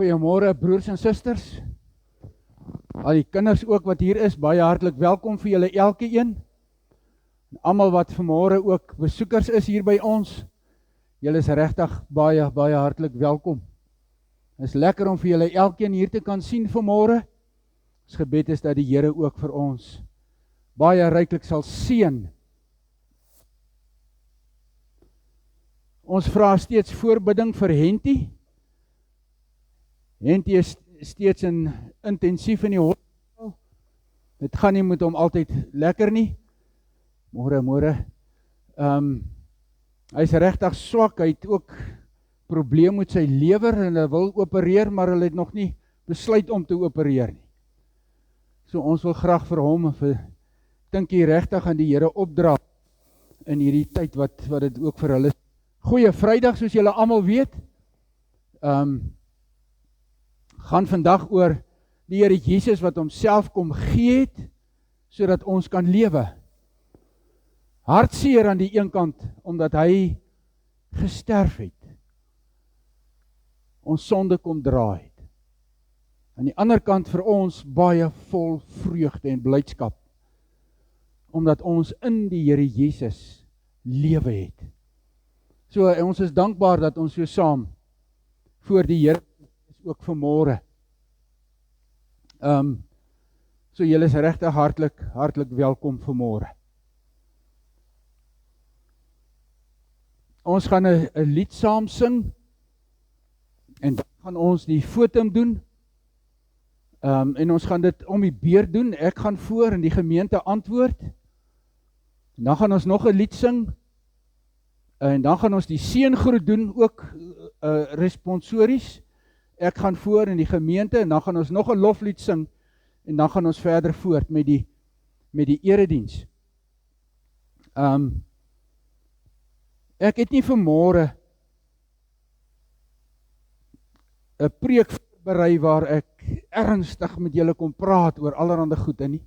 Goeiemôre broers en susters. Al die kinders ook wat hier is, baie hartlik welkom vir julle elkeen. Almal wat vanmôre ook besoekers is hier by ons. Julle is regtig baie hartlik welkom. Dit is lekker om vir julle elkeen hier te kan sien vanmôre. Ons gebed is dat die Here ook vir ons baie ryklik sal seën. Ons vra steeds voorbidding vir Henty. Henty is steeds intensief in die hospitaal. Dit gaan nie met hom altyd lekker nie. Môre. Hy is regtig swak, hy het ook probleem met sy lewer en hy wil opereer, maar hy het nog nie besluit om te opereer nie. So ons wil graag vir hom, dink jy regtig aan die Here opdra in hierdie tyd wat dit ook vir hulle. Goeie Vrydag, soos julle almal weet. Gaan vandag oor die Here Jesus wat homself kom gee het, sodat ons kan lewe. Hartseer aan die een kant, omdat hy gesterf het. Ons sonde kom dra het. Aan die ander kant vir ons baie vol vreugde en blydskap, omdat ons in die Here Jesus lewe het. So ons is dankbaar dat ons so saam voor die Here is ook vanmôre. So julle is regtig hartlik welkom vanmôre. Ons gaan 'n lied saam sing en dan gaan ons die fotum doen. En ons gaan dit om die beurt doen. Ek gaan voor en die gemeente antwoord. En dan gaan ons nog 'n lied sing. En dan gaan ons die seëngroet doen, ook responsories. Ek gaan voor in die gemeente en dan gaan ons nog 'n loflied sing en dan gaan ons verder voort met die erediens. Ek het nie vanmôre 'n preek berei waar ek ernstig met julle kom praat oor allerhande goede nie.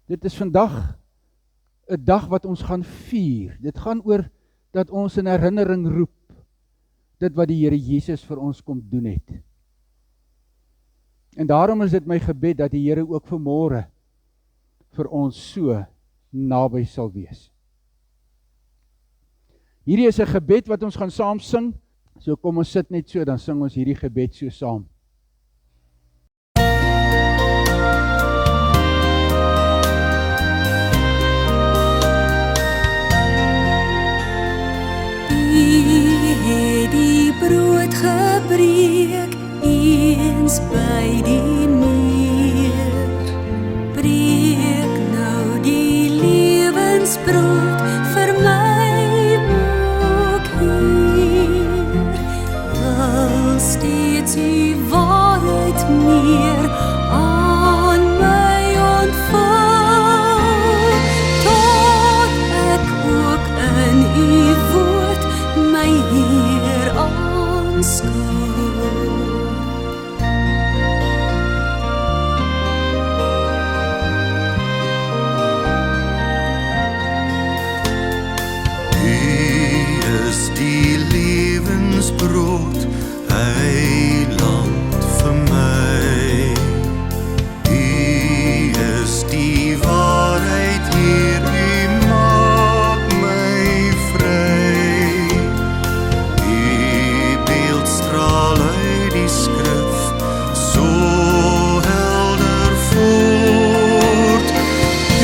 Dit is vandag 'n dag wat ons gaan vier. Dit gaan oor dat ons in herinnering roep dit wat die Here Jesus vir ons kom doen het. En daarom is dit my gebed dat die Here ook vanmôre vir ons so naby sal wees. Hierdie is 'n gebed wat ons gaan saam sing. So kom ons sit net so, dan sing ons hierdie gebed so saam. Die brood gebreek eens by die meer. Breek nou die lewensbrood vir my ook hier. Wil steeds u waarheid meer aan my ontvou, tot ek ook in u woord my Heer aanskou. U is die lewensbrood, Heiland vir my. U is die waarheid, Heer, u maak my vry. U beeld straal uit die skrif, so helder voort. U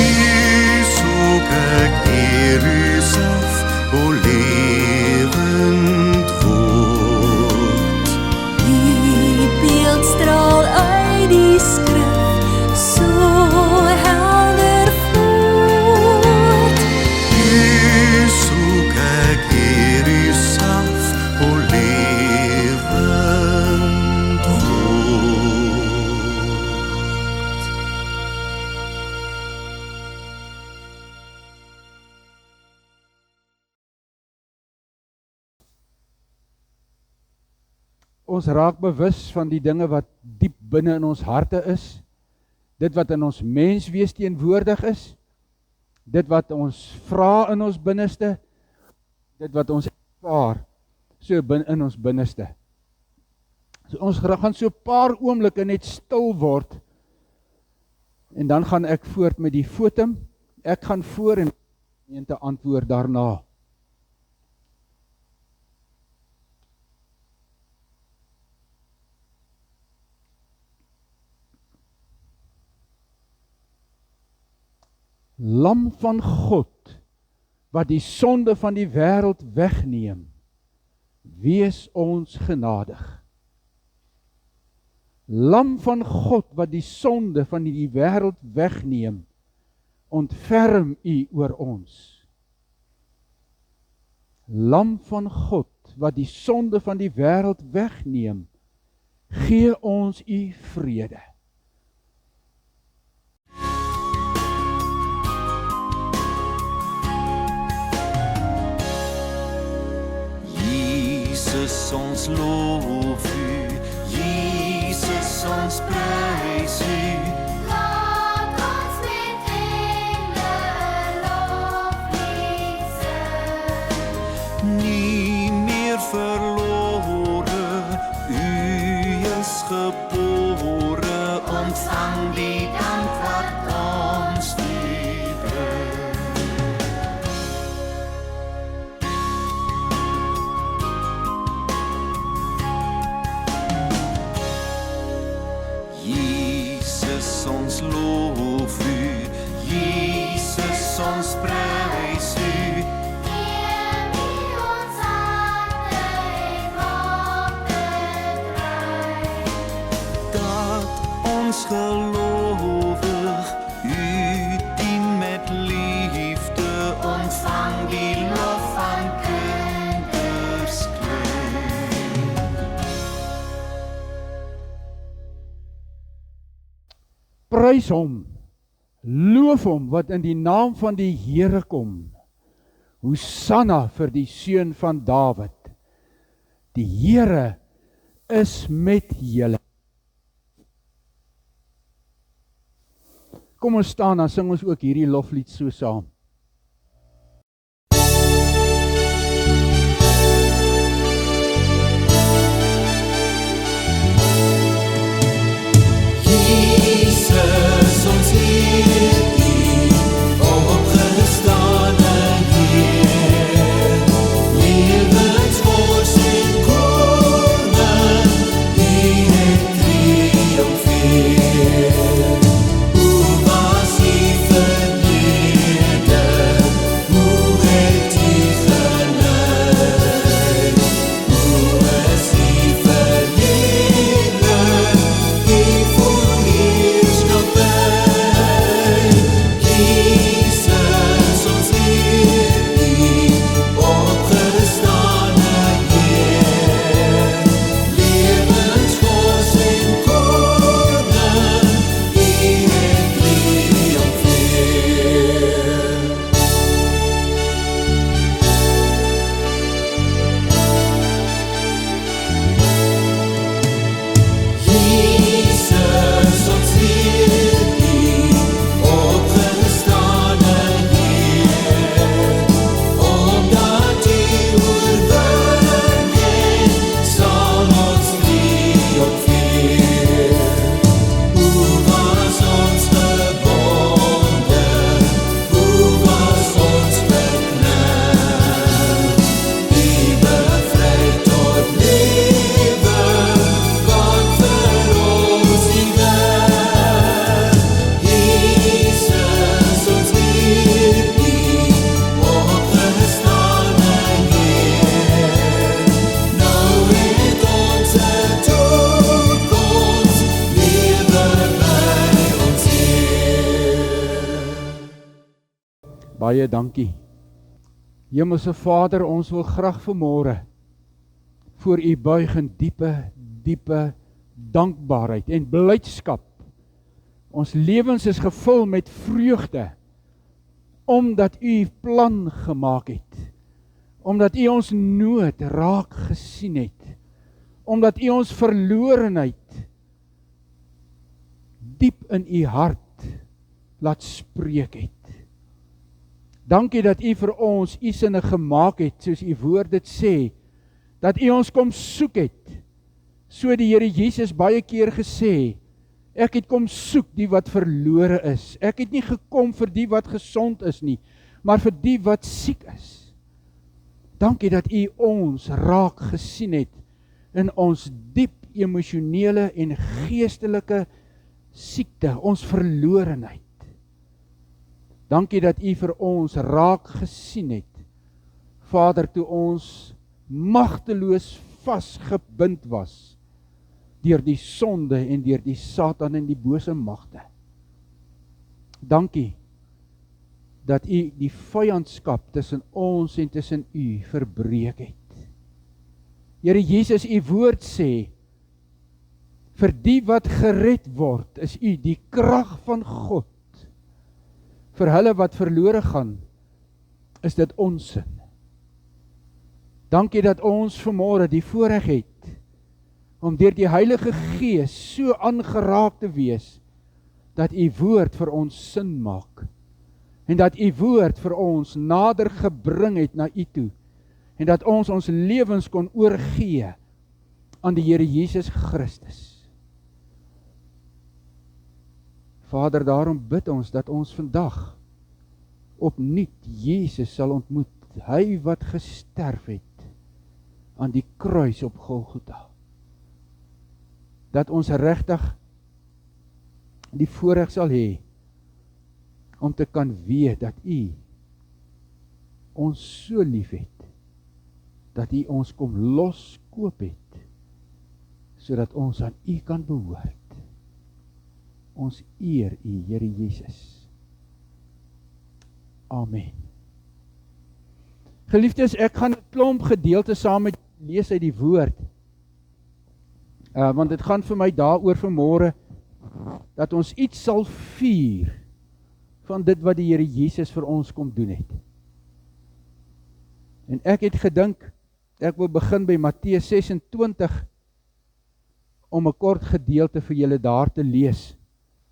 soek ek Heer, u self, o lewend woord. Die beeld straal uit die skrif, so helder voort. U soek ek Heer, u self, o lewend woord. Ons raak bewus van die dinge wat diep binne in ons harte is, dit wat in ons menswees teenwoordig is, dit wat ons vra in ons binneste, dit wat ons ervaar so in ons binneste. So, ons gaan so 'n paar oomblikke net stil word, en dan gaan ek voort met die fotum. Ek gaan voor en gemeente antwoord daarna. Lam van God, wat die sonde van die wêreld wegneem, wees ons genadig. Lam van God, wat die sonde van die wêreld wegneem, ontferm u oor ons. Lam van God, wat die sonde van die wêreld wegneem, gee ons u vrede. Jesus, ons loof u, Jesus, ons prys u. Laat ons met engele loflied sing. Nie meer verlore, u is gebore, ontvang die dank wat ons u bring. Jesus, ons loof u, Jesus, ons prys u. Neem u ons harte en maak dit rein. Dat ons gelowig u dien met liefde, ontvang die lof van kinders klein. Prys hom, loof hom wat in die naam van die Here kom. Hosanna vir die seun van Dawid. Die Here is met julle. Kom ons staan, dan sing ons ook hierdie loflied so saam. Jesus, ons Heer, die opgestane Heer, lewensvors en koning, die het triomfeer. Hoe was u verneder, hoe het u geleid, hoe is u verheerlijk, die voor heerskappij. Jesus, ons Heer, die opgestane Heer, lewensvors en koning, die het triomfeer. Jesus, ons Heer, die opgestane Heer, omdat u oorwin het, sal ons triomfeer. Hoe was ons gebonden, hoe was ons bekneld, die bevry tot lewe, kan vir ons die weg. Jesus, ons Heer, die opgestane Heer, nou het ons 'n toekoms, lewe by ons Heer. Baie dankie. Hemelse Vader, ons wil graag vanmôre voor u buig in diepe dankbaarheid en blydskap. Ons lewens is gevul met vreugde, omdat u plan gemaak het, omdat u ons nood raak gesien het, omdat u ons verlorenheid diep in u hart laat spreek het. Dankie dat u vir ons u sinne gemaak het, soos u woord dit sê, dat u ons kom soek het, So die Here Jesus baie keer gesê, ek het kom soek die wat verlore is. Ek het nie gekom vir die wat gesond is nie, maar vir die wat siek is. Dankie dat U ons raak gesien het in ons diep emosionele en geestelike siekte, ons verlorenheid. Dankie dat U vir ons raak gesien het, Vader, toe ons magteloos vasgebind was deur die sonde en deur die Satan en die bose magte. Dankie dat U die vyandskap tussen ons en tussen U verbreek het. Here Jesus, U woord sê, vir die wat gered word, is U die krag van God. Vir hulle wat verlore gaan, is dit onsin. Dankie dat ons vanmôre die voorreg het om deur die Heilige Gees so aangeraak te wees, dat U woord vir ons sin maak, en dat U woord vir ons nader gebring het na U toe, en dat ons lewens kon oorgee aan die Here Jesus Christus. Vader, daarom bid ons dat ons vandag opnuut Jesus sal ontmoet, hy wat gesterf het aan die kruis op Golgotha. Dat ons regtig die voorreg sal hê om te kan weet dat U ons so lief het, dat U ons kom loskoop het, sodat ons aan U kan behoort. Ons eer U, Here Jesus. Amen. Geliefdes, ek gaan 'n klomp gedeeltes saam met lees uit die woord, want dit gaan vir my daaroor vanmôre, dat ons iets sal vier van dit wat die Here Jesus vir ons kom doen het. En ek het gedink, ek wil begin by Matteus 26, om 'n kort gedeelte vir julle daar te lees.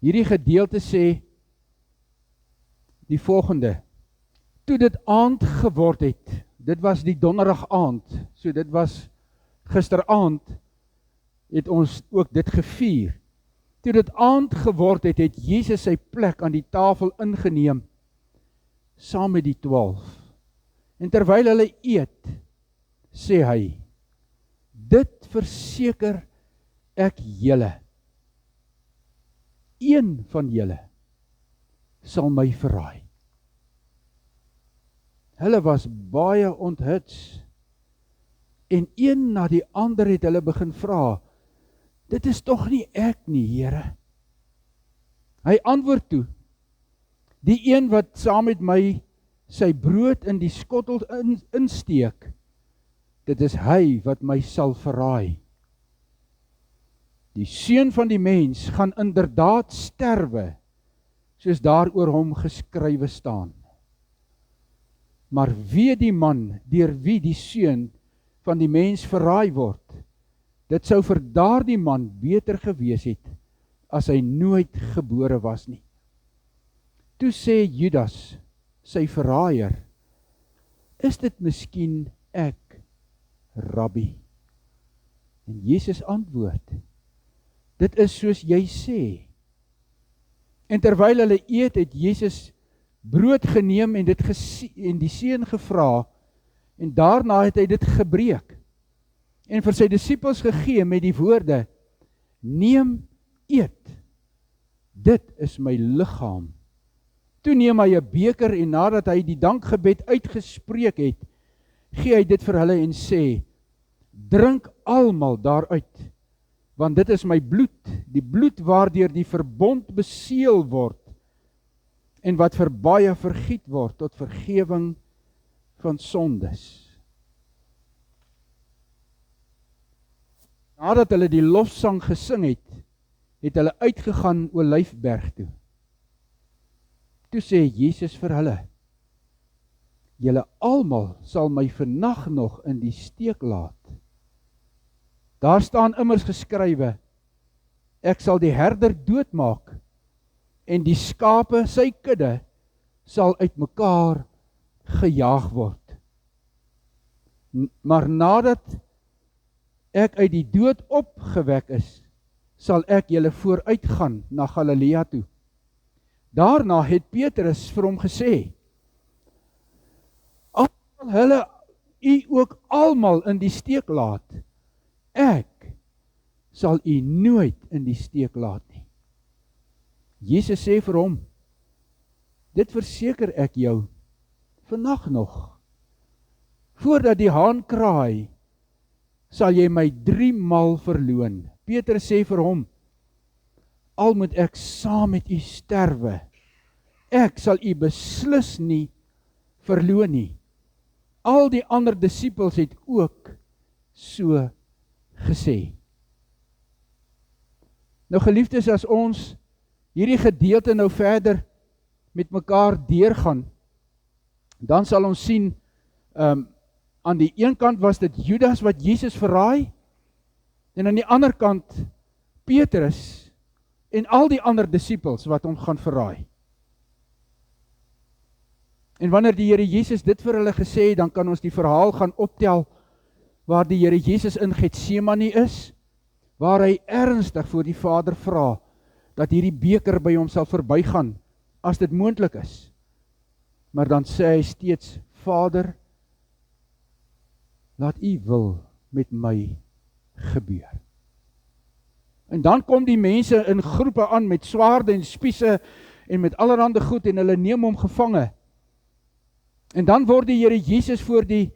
Hierdie gedeelte sê die volgende: toe dit aand geword het, dit was die donderdag aand, so dit was gisteraand, het ons ook dit gevier. Toe dit aand geword het, het Jesus sy plek aan die tafel ingeneem, saam met die 12. En terwyl hulle eet, sê hy, dit verseker ek julle, een van julle sal my verraai. Hulle was baie onthuts, en een na die ander het hulle begin vra, dit is tog nie ek nie, Here. Hy antwoord toe, die een wat saam met my sy brood in die skottel insteek, dit is hy wat my sal verraai. Die Seun van die mens gaan inderdaad sterwe, soos daar oor hom geskrywe staan. Maar wee die man, deur wie die Seun van die mens verraai word, dit sou vir daardie man beter gewees het, as hy nooit gebore was nie. Toe sê Judas, sy verraaier, is dit miskien ek, Rabbi? En Jesus antwoord, dit is soos jy sê. En terwyl hulle eet, het Jesus brood geneem en die seën gevra, en daarna het hy dit gebreek, en vir sy disippels gegee met die woorde, neem, eet, dit is my liggaam. Toe neem hy 'n beker, en nadat hy die dankgebed uitgespreek het, gee hy dit vir hulle en sê, drink almal daaruit, want dit is my bloed, die bloed waardeur die verbond beseël word, en wat vir baie vergiet word tot vergewing van sondes. Nadat hulle die lofsang gesing het, het hulle uitgegaan Olyfberg toe. Toe sê Jesus vir hulle, julle almal sal my vannag nog in die steek laat. Daar staan immers geskrywe, ek sal die herder doodmaak, en die skape, sy kudde, sal uitmekaar gejaag word. Maar nadat ek uit die dood opgewek is, sal ek julle vooruitgaan na Galilea toe. Daarna het Petrus vir hom gesê, al sal hulle u ook almal in die steek laat, ek sal u nooit in die steek laat nie. Jesus sê vir hom, dit verseker ek jou, vannag nog, voordat die haan kraai, sal jy my 3 maal verloon. Petrus sê vir hom, al moet ek saam met u sterwe, ek sal u beslis nie verloon nie. Al die ander disippels het ook so gesê. Nou geliefdes, as ons hierdie gedeelte nou verder met mekaar deurgaan, dan sal ons sien, aan die een kant was dit Judas wat Jesus verraai, en aan die ander kant Petrus en al die ander disippels wat hom gaan verraai. En wanneer die Here Jesus dit vir hulle gesê het, dan kan ons die verhaal gaan optel, waar die Here Jesus in Getsemane is, waar hy ernstig voor die Vader vra, dat hierdie beker by hom sal verbygaan, as dit moontlik is. Maar dan sê hy steeds, Vader, laat u wil met my gebeur. En dan kom die mense in groepe aan met swaarde en spiese en met allerhande goed en hulle neem hom gevange. En dan word die Here Jesus voor die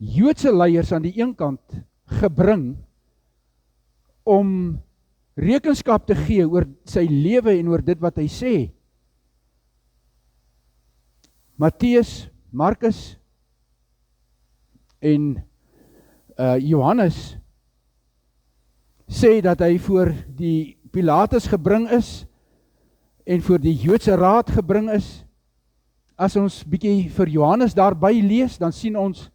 Joodse leiers aan die een kant gebring om rekenskap te gee oor sy lewe en oor dit wat hy sê. Matteus, Markus en Johannes sê dat hy voor die Pilatus gebring is en voor die Joodse raad gebring is. As ons bietjie vir Johannes daarby lees, dan sien ons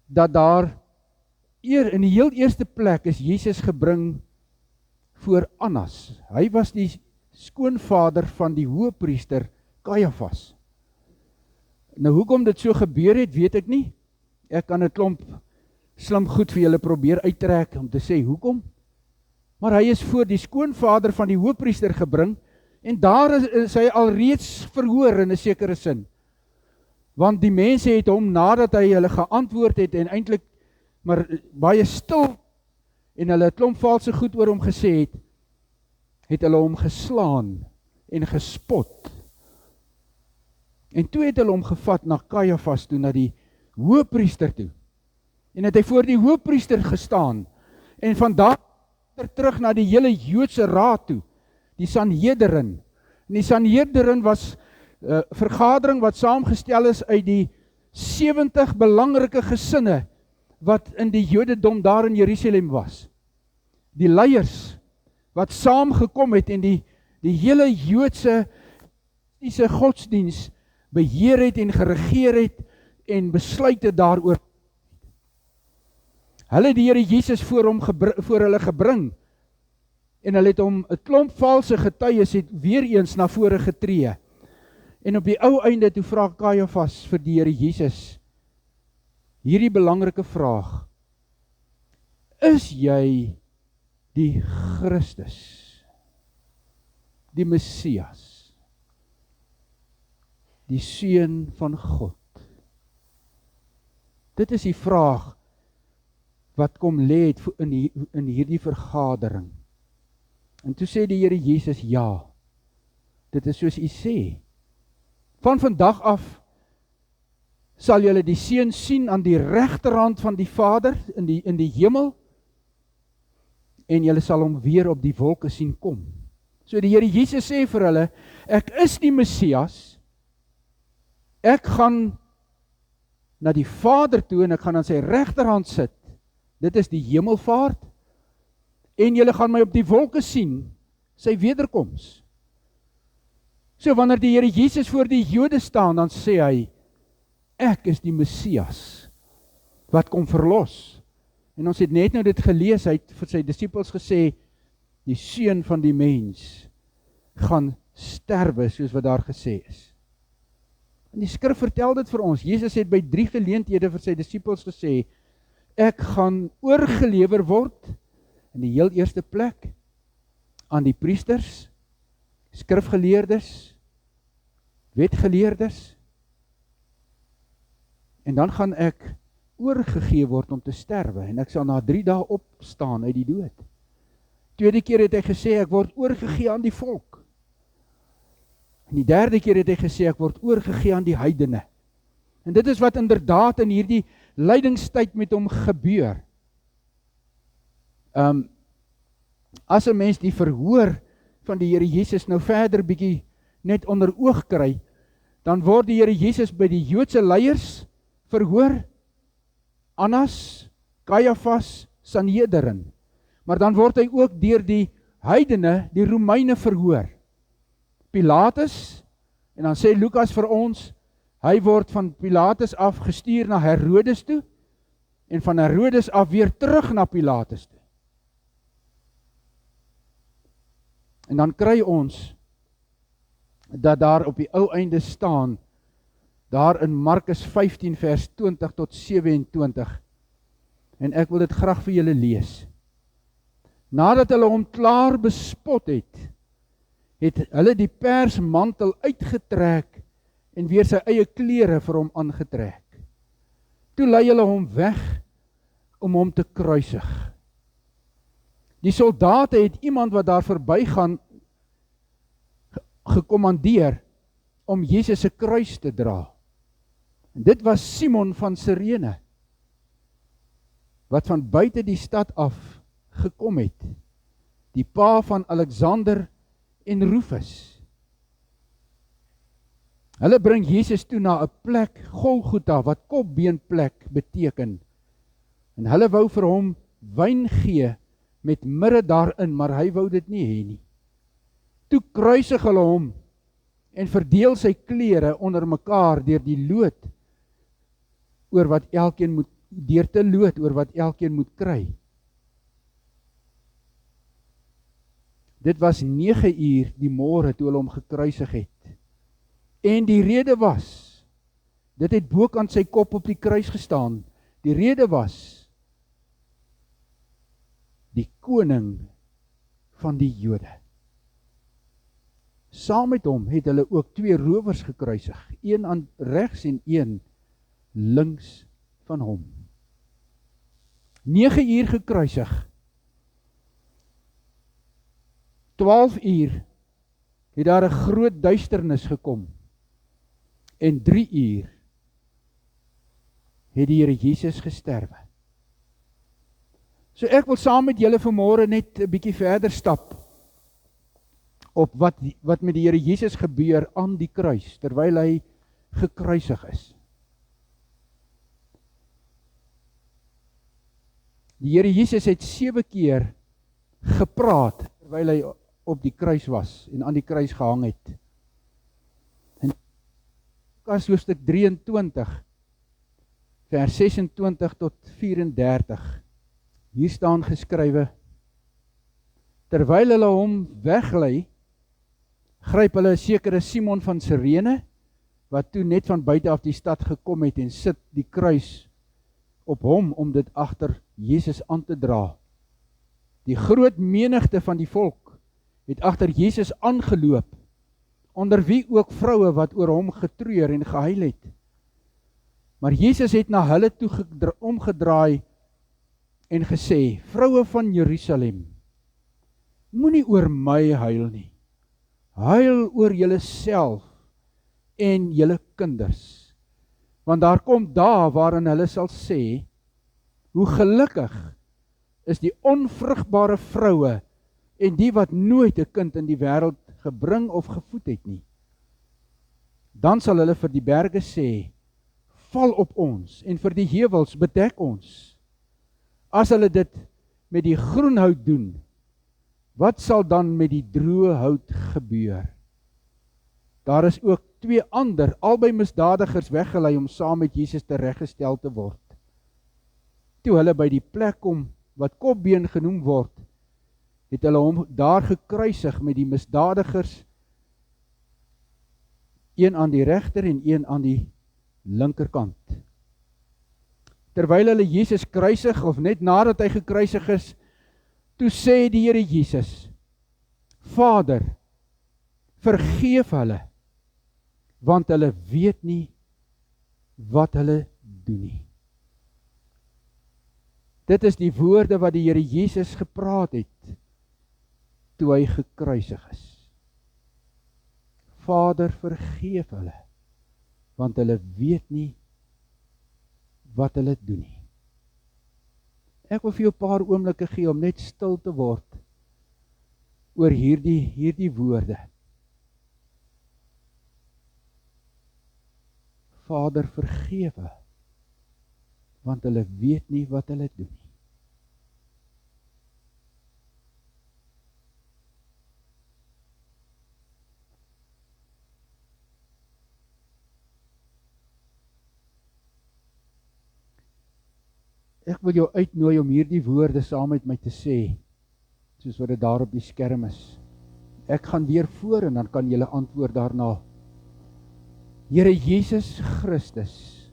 dat daar in die heel eerste plek is Jesus gebring voor Annas. Hy was die skoonvader van die hoëpriester Kajafas. Nou hoekom dit so gebeur het, weet ek nie. Ek kan 'n klomp slim goed vir julle probeer uittrek om te sê hoekom. Maar hy is voor die skoonvader van die hoëpriester gebring, en daar is hy alreeds verhoor in 'n sekere sin. Want die mense het hom, nadat hy hulle geantwoord het, en eintlik maar baie stil, en hulle 'n klomp valse goed oor hom gesê het hulle hom geslaan en gespot. En toe het hulle hom gevat na Kajafas toe, na die hoëpriester toe. En het hy voor die hoëpriester gestaan, en van daar terug na die hele Joodse raad toe, die Sanhedrin. En die Sanhedrin was vergadering wat saamgestel is uit die 70 belangrike gesinne wat in die Jodendom daar in Jerusalem was. Die leiers wat saamgekom het en die hele Joodse godsdiens beheer het en geregeer het en besluit het daaroor. Hulle het die Here Jesus voor hulle gebring, en hulle het hom 'n klomp valse getuies het weer eens na vore getree. En op die ou einde toe vra Kajafas vir die Here Jesus hierdie belangrike vraag: is jy die Christus, die Messias, die Seun van God? Dit is die vraag wat kom lê in hierdie vergadering. En toe sê die Here Jesus, ja, dit is soos u sê. Van vandag af sal julle die Seun sien aan die regterhand van die Vader in die hemel, en julle sal hom weer op die wolke sien kom. So die Here Jesus sê vir hulle, ek is die Messias, ek gaan na die Vader toe en ek gaan aan sy regterhand sit. Dit is die hemelvaart, en julle gaan my op die wolke sien, sy wederkoms. So wanneer die Here Jesus voor die Jode staan, dan sê hy, ek is die Messias wat kom verlos. En ons het net nou dit gelees, hy het vir sy disippels gesê, die Seun van die mens gaan sterwe, soos wat daar gesê is. En die skrif vertel dit vir ons. Jesus het by 3 geleenthede vir sy disippels gesê, ek gaan oorgelewer word in die heel eerste plek aan die priesters, skrifgeleerdes, wetgeleerdes, en dan gaan ek oorgegee word om te sterwe, en ek sal na 3 dae opstaan uit die dood. Tweede keer het hy gesê, ek word oorgegee aan die volk. En die derde keer het hy gesê, ek word oorgegee aan die heidene. En dit is wat inderdaad in hierdie lydingstyd met hom gebeur. As 'n mens die verhoor van die Here Jesus nou verder bietjie net onder oog kry, dan word die Here Jesus by die Joodse leiers verhoor, Annas, Kajafas, Sanhedrin. Maar dan word hy ook deur die heidene, die Romeine verhoor. Pilatus, en dan sê Lukas vir ons, hy word van Pilatus af gestuur na Herodes toe, en van Herodes af weer terug na Pilatus toe. En dan kry ons, dat daar op die ou einde staan, daar in Markus 15 vers 20 tot 27, en ek wil dit graag vir julle lees. Nadat hulle hom klaar bespot het hulle die persmantel uitgetrek en weer sy eie klere vir hom aangetrek. Toe lei hulle hom weg om hom te kruisig. Die soldate het iemand wat daar verbygaan gekommandeer om Jesus se kruis te dra. En dit was Simon van Sirene, wat van buite die stad af gekom het, die pa van Alexander en Rufus. Hulle bring Jesus toe na 'n plek, Golgotha, wat kopbeenplek beteken. En hulle wou vir hom wyn gee met mirre daarin, maar hy wou dit nie hê nie. Toe kruisig hulle hom en verdeel sy klere onder mekaar deur te lood oor wat elkeen moet kry. Dit was 9 uur die môre toe hulle hom gekruisig het. En die rede was, dit het bokant sy kop op die kruis gestaan, die rede was, die koning van die Jode. Saam met hom het hulle ook 2 rowers gekruisig, een aan regs en een links van hom. 9 uur gekruisig. 12 uur het daar 'n groot duisternis gekom. En 3 uur het die Here Jesus gesterwe. So ek wil saam met julle vanmôre net 'n bietjie verder stap op wat met die Here Jesus gebeur aan die kruis, terwyl hy gekruisig is. Die Here Jesus het 7 keer gepraat, terwyl hy op die kruis was, en aan die kruis gehang het. En Lukas hoofstuk 23, vers 26 tot 34, hier staan geskrywe, terwyl hulle hom weglei, gryp hulle 'n sekere Simon van Sirene, wat toe net van buite af die stad gekom het, en sit die kruis op hom, om dit agter Jesus aan te dra. Die groot menigte van die volk het agter Jesus aangeloop, onder wie ook vroue wat oor hom getreur en gehuil het. Maar Jesus het na hulle toe omgedraai en gesê, vroue van Jerusalem, moenie oor my huil nie, huil oor julleself en julle kinders, want daar kom dae waarin hulle sal sê, hoe gelukkig is die onvrugbare vroue en die wat nooit 'n kind in die wêreld gebring of gevoed het nie. Dan sal hulle vir die berge sê, val op ons, en vir die heuwels bedek ons. As hulle dit met die groen hout doen, wat sal dan met die droë hout gebeur? Daar is ook 2 ander, albei misdadigers weggelei om saam met Jesus tereggestel te word. Toe hulle by die plek kom wat Kopbeen genoem word, het hulle hom daar gekruisig met die misdadigers, een aan die regter en een aan die linkerkant. terwyl hulle Jesus kruisig, of net nadat hy gekruisig is, toe sê die Here Jesus, Vader, vergeef hulle, want hulle weet nie wat hulle doen nie. Dit is die woorde wat die Here Jesus gepraat het, toe hy gekruisig is. Vader, vergeef hulle, want hulle weet nie wat hulle doen nie. Ek wil vir jou 'n paar oomblikke gee om net stil te word oor hierdie woorde. Vader, vergeef hulle, want hulle weet nie wat hulle doen nie. Ek wil jou uitnooi om hierdie woorde saam met my te sê, soos wat dit daar op die skerm is. Ek gaan weer voor en dan kan julle antwoord daarna. Here Jesus Christus,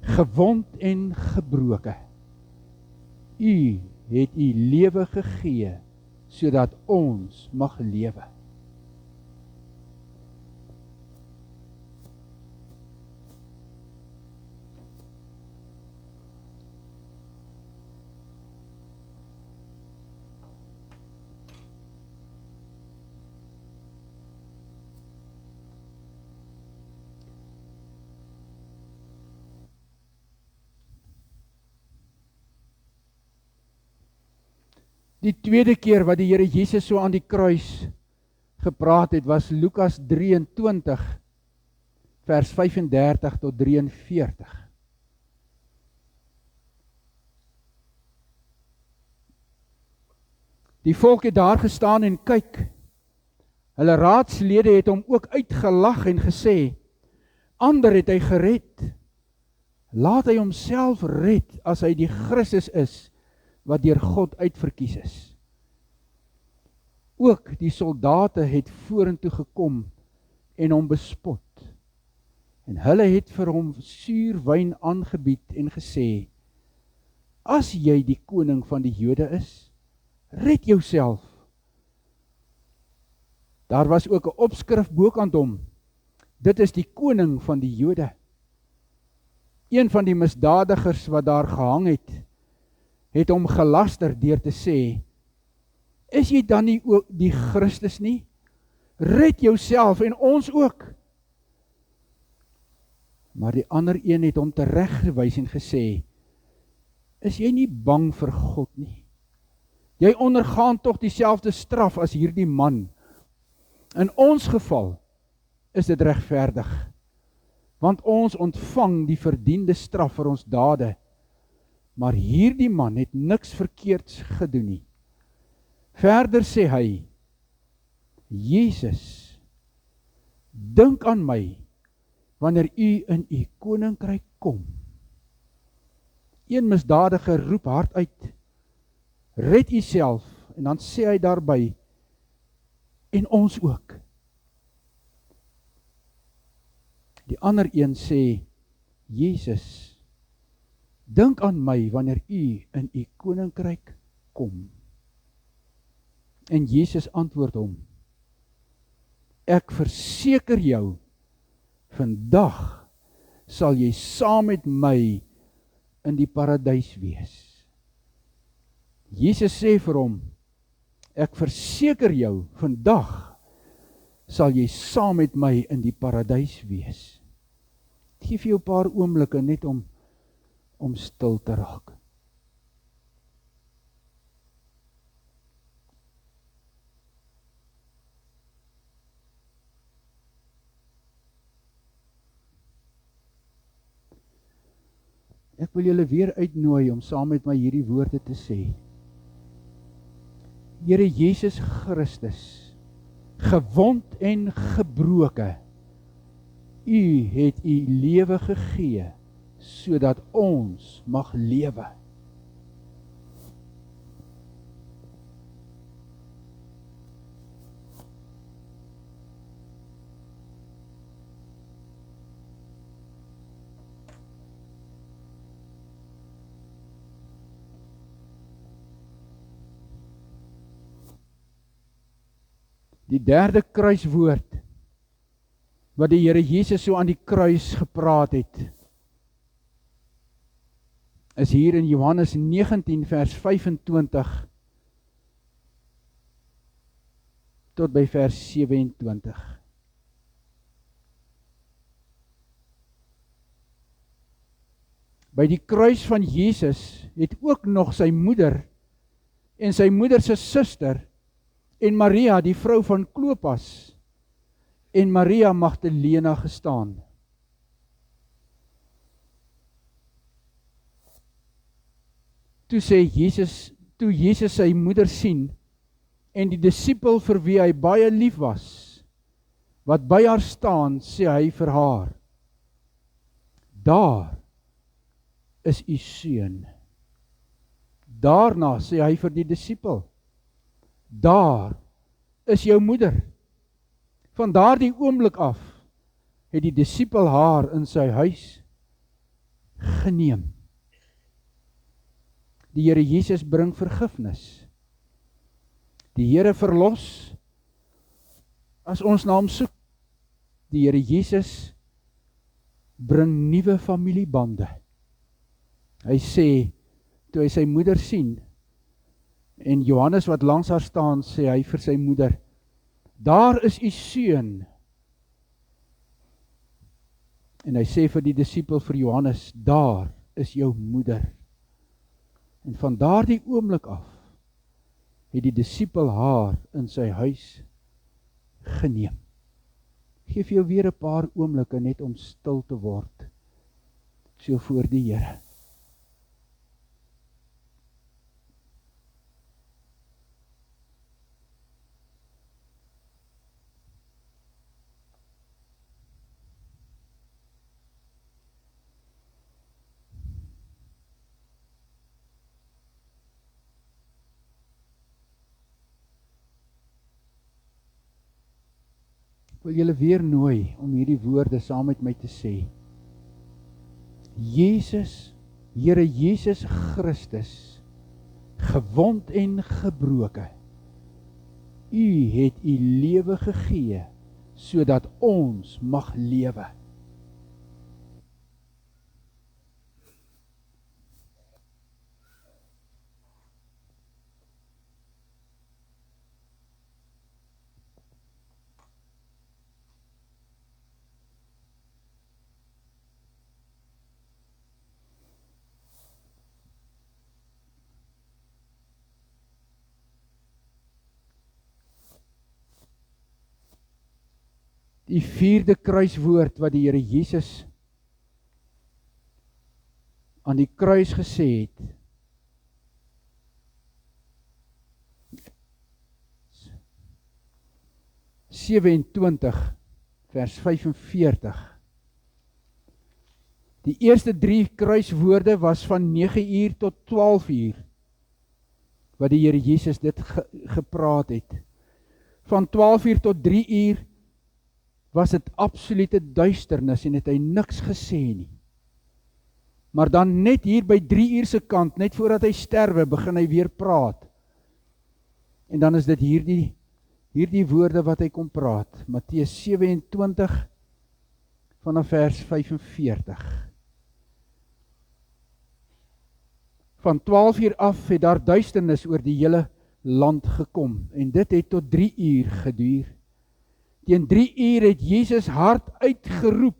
gewond en gebroke, U het U lewe gegee, sodat ons mag lewe. Die tweede keer wat die Here Jesus so aan die kruis gepraat het, was Lukas 23, vers 35 tot 43. Die volk het daar gestaan en kyk. Hulle raadslede het hom ook uitgelag en gesê, ander het hy gered. Laat hy homself red as hy die Christus is, wat deur God uitverkies is. Ook die soldate het vorentoe gekom en hom bespot. En hulle het vir hom suur wyn aangebied en gesê, as jy die koning van die Jode is, red jouself. Daar was ook 'n opskrif bokant hom, dit is die koning van die Jode. Een van die misdadigers wat daar gehang het hom gelaster deur te sê, is jy dan nie ook die Christus nie? Red jouself en ons ook. Maar die ander een het hom tereggewys en gesê, is jy nie bang vir God nie? Jy ondergaan tog dieselfde straf as hierdie man. In ons geval is dit regverdig, want ons ontvang die verdiende straf vir ons dade, maar hierdie man het niks verkeerds gedoen nie. Verder sê hy, Jesus, dink aan my, wanneer u in u koninkryk kom. Een misdadiger roep hard uit, red u self, en dan sê hy daarby, en ons ook. Die ander een sê, Jesus, dink aan my wanneer u in u koninkryk kom. En Jesus antwoord hom, ek verseker jou, vandag sal jy saam met my in die paradys wees. Jesus sê vir hom, ek verseker jou, vandag sal jy saam met my in die paradys wees. Ek gee vir jou 'n paar oomblikke net om stil te raak. Ek wil julle weer uitnooi om saam met my hierdie woorde te sê. Here Jesus Christus, gewond en gebroke, U het U lewe gegee, sodat ons mag lewe. Die derde kruiswoord wat die Here Jesus so aan die kruis gepraat het, is hier in Johannes 19 vers 25 tot by vers 27. By die kruis van Jesus het ook nog sy moeder en sy moeder se suster en Maria, die vrou van Klopas, en Maria Magdalena gestaan. Toe Jesus sy moeder sien, en die disipel vir wie hy baie lief was, wat by haar staan, sê hy vir haar, daar is u seun. Daarna sê hy vir die disipel, daar is jou moeder. Van daardie oomblik af, het die disipel haar in sy huis geneem. Die Here Jesus bring vergifnis. Die Here verlos, as ons na hom soek. Die Here Jesus bring nuwe familiebande. Hy sê, toe hy sy moeder sien, en Johannes wat langs haar staan, sê hy vir sy moeder, daar is u seun. En hy sê vir die disipel vir Johannes, daar is jou moeder. En van daardie oomblik af, het die disipel haar in sy huis geneem. Geef jou weer 'n paar oomblikke net om stil te word, so voor die Here. Ek wil julle weer nooi om hierdie woorde saam met my te sê. Jesus, Here Jesus Christus, gewond en gebroke, u het u lewe gegee, sodat ons mag lewe. Die vierde kruiswoord wat die Here Jesus aan die kruis gesê het. 27 vers 45. Die eerste 3 kruiswoorde was van 9 uur tot 12 uur, wat die Here Jesus dit gepraat het. Van 12 uur tot 3 uur, was dit absolute duisternis en het hy niks gesê nie. Maar dan net hier by 3 uur se kant, net voordat hy sterwe, begin hy weer praat. En dan is dit hierdie woorde wat hy kom praat. Matteus 27 vanaf vers 45. Van 12 uur af het daar duisternis oor die hele land gekom en dit het tot 3 uur geduur. Teen 3 uur het Jesus hard uitgeroep,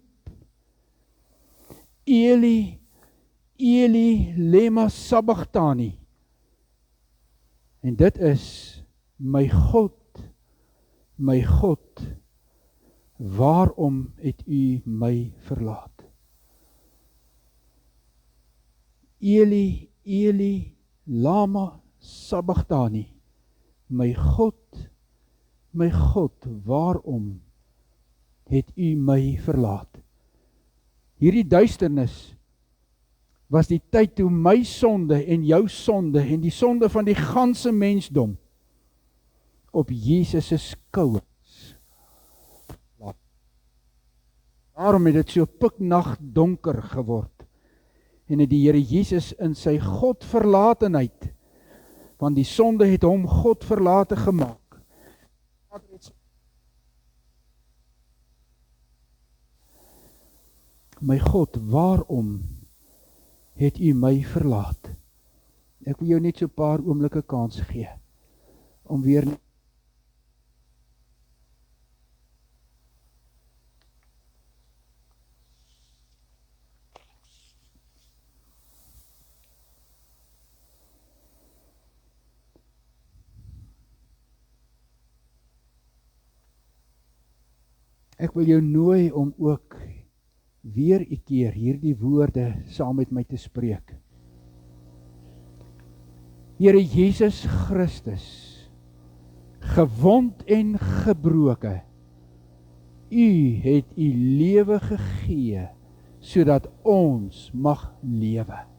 Eli, Eli, lema sabachthani. En dit is, my God, waarom het u my verlaat? Eli, Eli, lama sabachthani. My God, waarom het u my verlaat? Hierdie duisternis was die tyd toe my sonde en jou sonde en die sonde van die ganse mensdom op Jesus se skouers laat. Daarom het dit so piknag donker geword en het die Here Jesus in sy Godverlatenheid, want die sonde het hom Godverlate gemaak. Vader het sy My God, waarom het U my verlaat? Ek wil jou net so 'n paar oomblikke kans gee om weer Ek wil jou nooi om ook weer 'n keer hierdie woorde saam met my te spreek. Here Jesus Christus, gewond en gebroke, U het U lewe gegee sodat ons mag lewe.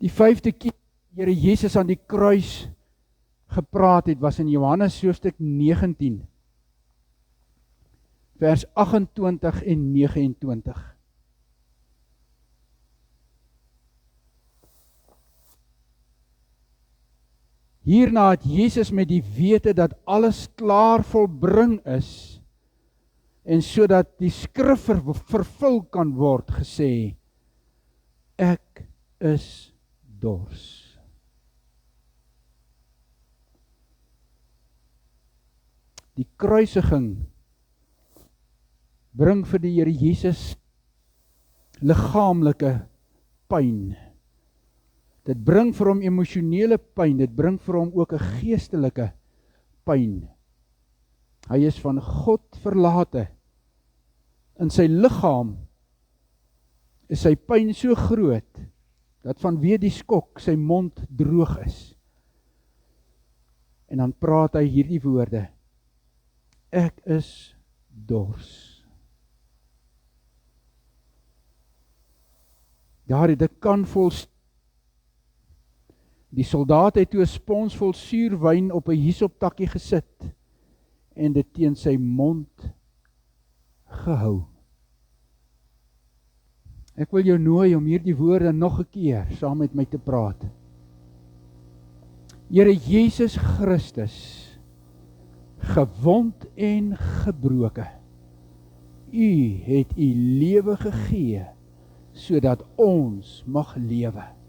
Die 5de keer Here Jesus aan die kruis gepraat het, was in Johannes hoofstuk 19, vers 28 en 29. Hierna het Jesus met die wete dat alles klaar volbring is, en sodat die skrif vervul kan word, gesê, ek is dors. Die kruisiging bring vir die Here Jesus liggaamlike pyn. Dit bring vir hom emosionele pyn, dit bring vir hom ook 'n geestelike pyn. Hy is van God verlate. In sy liggaam is sy pyn so groot, dat vanweë die skok sy mond droog is. En dan praat hy hierdie woorde, ek is dors. Daar het 'n kan vol Die soldaat het toe 'n spons vol suurwyn op 'n hisoptakkie gesit en dit teen sy mond gehou. Ek wil jou nooi om hierdie woorde nog 'n keer saam met my te praat. Here Jesus Christus, gewond en gebroke, U het U lewe gegee sodat ons mag lewe.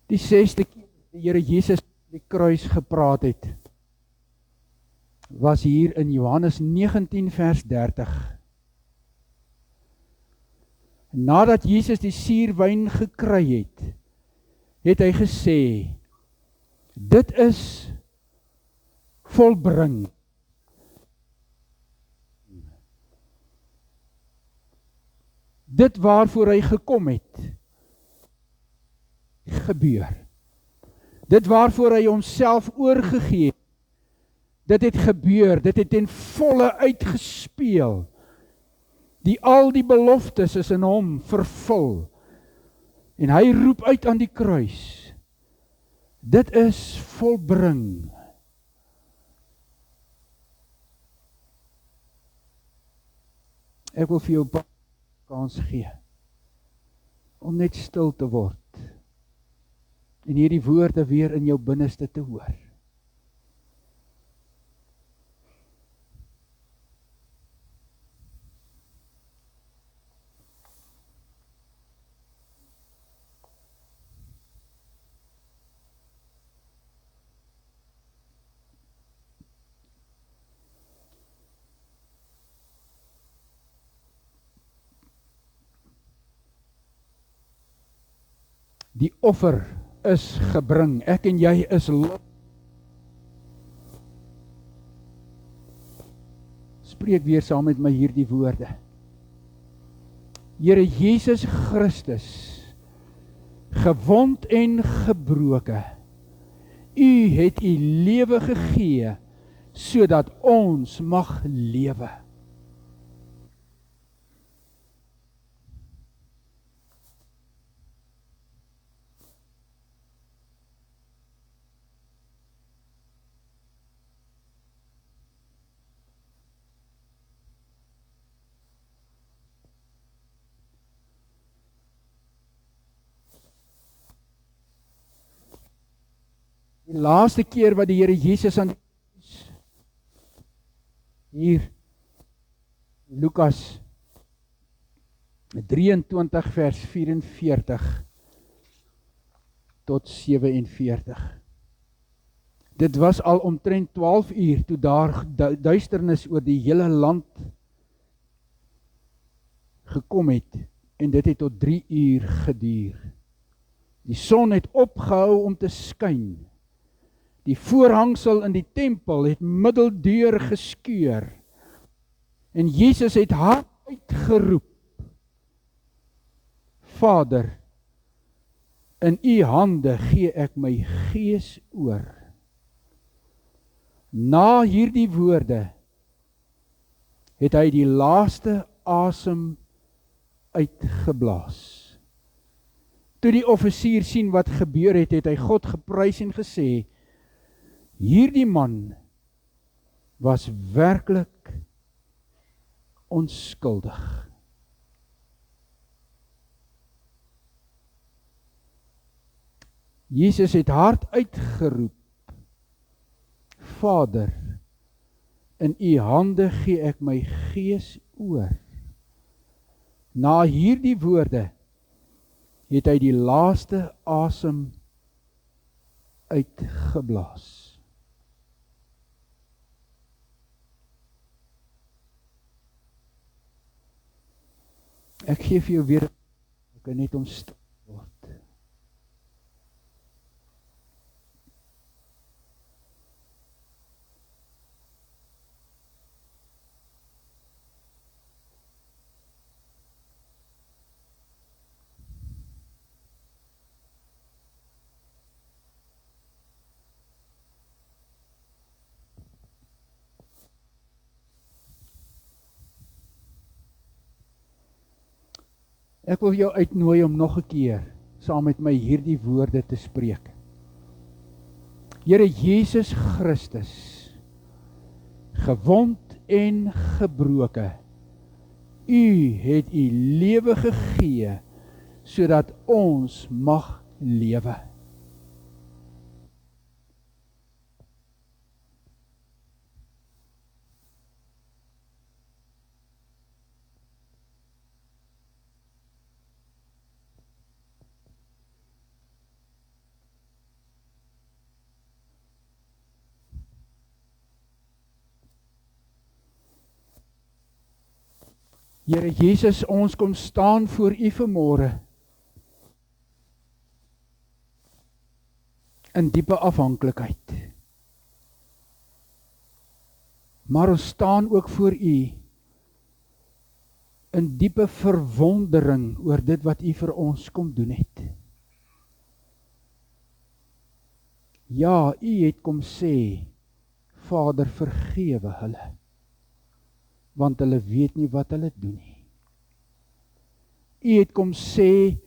Die 6de keer die Here Jesus die kruis gepraat het, was hier in Johannes 19 vers 30. Nadat Jesus die suurwyn gekry het, het hy gesê, dit is volbring. Dit waarvoor hy gekom het, gebeur. Dit waarvoor hy homself oorgegee het, dit het gebeur, dit het ten volle uitgespeel. Al die beloftes is in hom vervul. En hy roep uit aan die kruis, dit is volbring. Ek wil vir jou 'n kans gee om net stil te word en hierdie woorde weer in jou binneste te hoor. Die offer is gebring. Ek en jy is los. Spreek weer saam met my hierdie woorde. Here Jesus Christus, gewond en gebroke, U het U lewe gegee, sodat ons mag lewe. Die laaste keer wat die Here Jesus aan hier Lukas 23 vers 44 tot 47. Dit was al omtrent 12 uur toe daar duisternis oor die hele land gekom het en dit het tot 3 uur geduur. Die son het opgehou om te skyn. Die voorhangsel in die tempel het middeldeur geskeur. En Jesus het hard uitgeroep: Vader, in U hande gee ek my gees oor. Na hierdie woorde het hy die laaste asem uitgeblaas. Toe die offisier sien wat gebeur het, het hy God geprys en gesê: Hierdie man was werklik onskuldig. Jesus het hard uitgeroep: Vader, in U hande gee ek my gees oor. Na hierdie woorde het hy die laaste asem uitgeblaas. Ek gee vir jou weer, ek kan net omstil word. Ek wil jou uitnooi om nog 'n keer saam met my hierdie woorde te spreek. Here Jesus Christus, gewond en gebroke, U het U lewe gegee sodat ons mag lewe. Here Jesus, ons kom staan voor U vanmôre in diepe afhanklikheid. Maar ons staan ook voor U in diepe verwondering oor dit wat U vir ons kom doen het. Ja, U het kom sê, Vader, vergewe hulle, want hulle weet nie wat hulle doen nie. U het kom sê,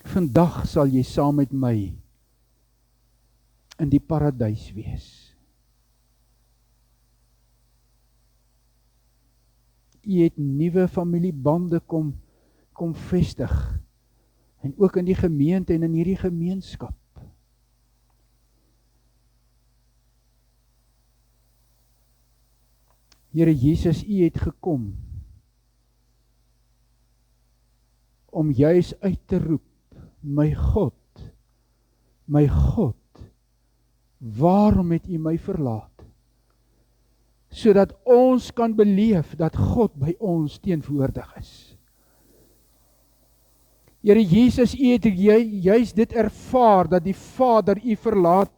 vandag sal jy saam met my in die paradys wees. U het nuwe familiebande kom vestig, en ook in die gemeente en in hierdie gemeenskap. Here Jesus, U het gekom om juis uit te roep, my God, waarom het U my verlaat? Sodat ons kan beleef dat God by ons teenwoordig is. Here Jesus, U het juist dit ervaar, dat die Vader U verlaat,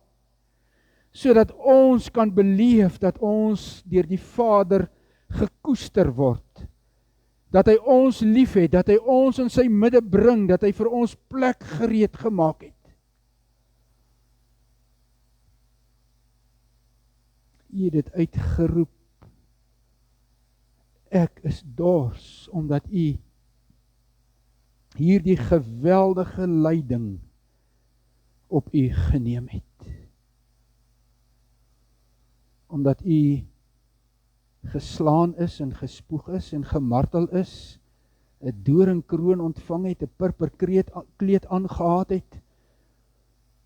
sodat ons kan beleef dat ons deur die Vader gekoester word, dat hy ons lief het, dat hy ons in sy midde bring, dat hy vir ons plek gereed gemaak het. U het dit uitgeroep. Ek is dors, omdat U hierdie geweldige lyding op U geneem het. Omdat U geslaan is en gespoeg is en gemartel is, 'n doringkroon ontvang het, 'n purperkleed aangetree het,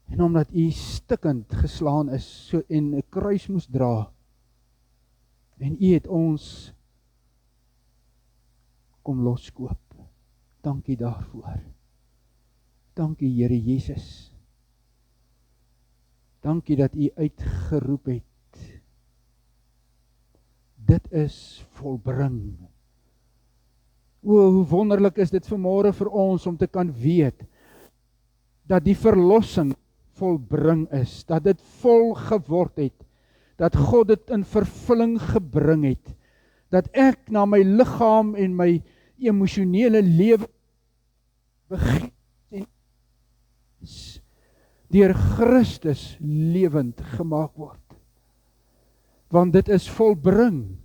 en omdat U stikkend geslaan is en 'n kruis moes dra, en U het ons kom loskoop. Dankie daarvoor. Dankie Here Jesus. Dankie dat U uitgeroep het. Dit is volbring. O, hoe wonderlik is dit vanmôre vir ons om te kan weet dat die verlossing volbring is, dat dit vol geword het, dat God dit in vervulling gebring het, dat ek na my liggaam en my emosionele lewe begin en deur Christus lewend gemaak word. Want dit is volbring.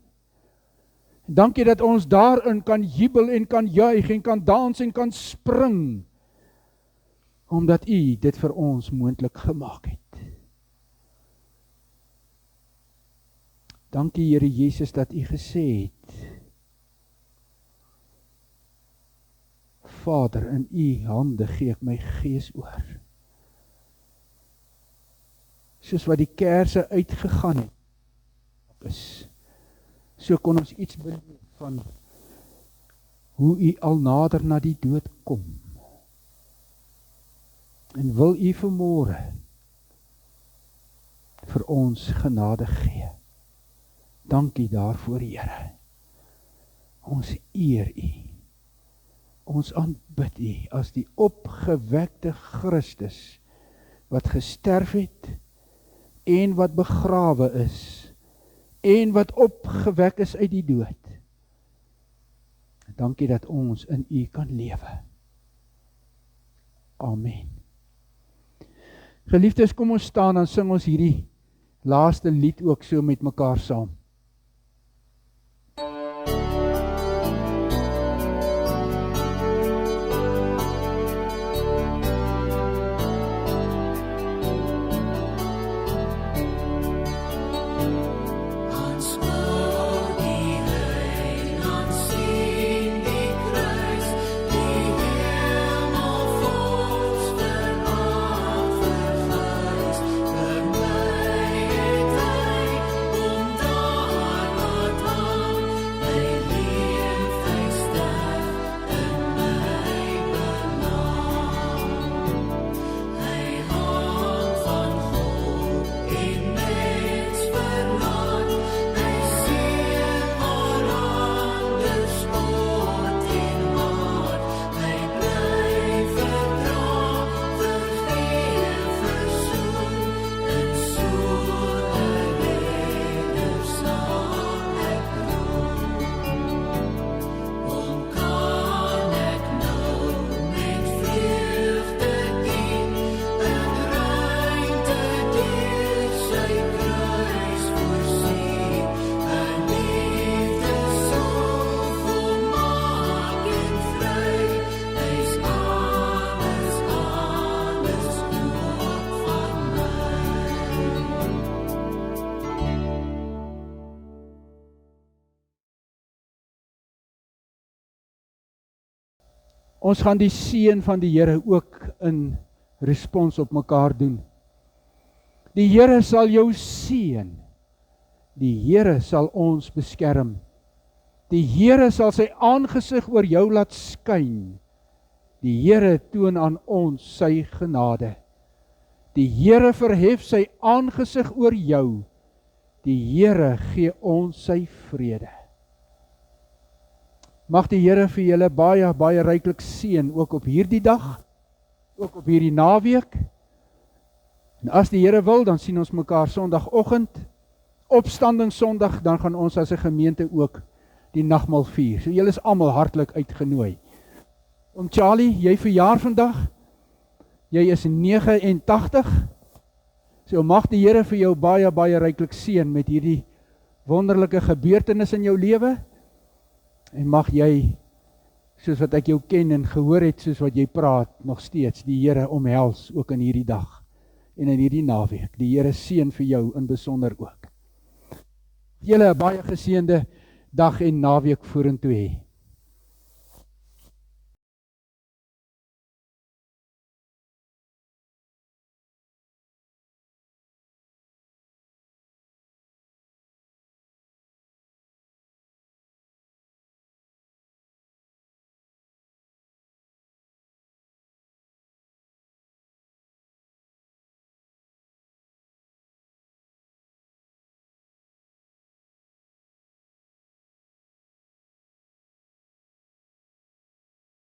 Dankie dat ons daarin kan jubel en kan juig en kan dans en kan spring, omdat U dit vir ons moontlik gemaak het. Dankie Here Jesus dat U gesê het, Vader, in U hande gee ek my gees oor. Soos wat die kerse uitgegaan het, so kon ons iets beleef van hoe U al nader na die dood kom. En wil U vanmôre vir ons genade gee. Dankie daarvoor, Here. Ons eer U. Ons aanbid U as die opgewekte Christus wat gesterf het en wat begrawe is en wat opgewek is uit die dood. Dankie dat ons in U kan lewe. Amen. Geliefdes, kom ons staan en sing ons hierdie laaste lied ook so met mekaar saam. Ons gaan die seën van die Here ook in respons op mekaar doen. Die Here sal jou seën. Die Here sal ons beskerm. Die Here sal sy aangesig oor jou laat skyn. Die Here toon aan ons sy genade. Die Here verhef sy aangesig oor jou. Die Here gee ons sy vrede. Mag die Here vir julle baie, baie ryklik seën, ook op hierdie dag, ook op hierdie naweek. En as die Here wil, dan sien ons mekaar Sondagoggend, Opstandingssondag, dan gaan ons as 'n gemeente ook die nagmaal vier. So julle is almal hartlik uitgenooi. Oom Charlie, jy verjaar vandag. Jy is 89. So mag die Here vir jou baie, baie ryklik seën met hierdie wonderlike gebeurtenis in jou lewe. En mag jy, soos wat ek jou ken en gehoor het, soos wat jy praat, nog steeds die Here omhels, ook in hierdie dag en in hierdie naweek. Die Here seën vir jou in besonder ook. Julle 'n baie geseënde dag en naweek vorentoe hê.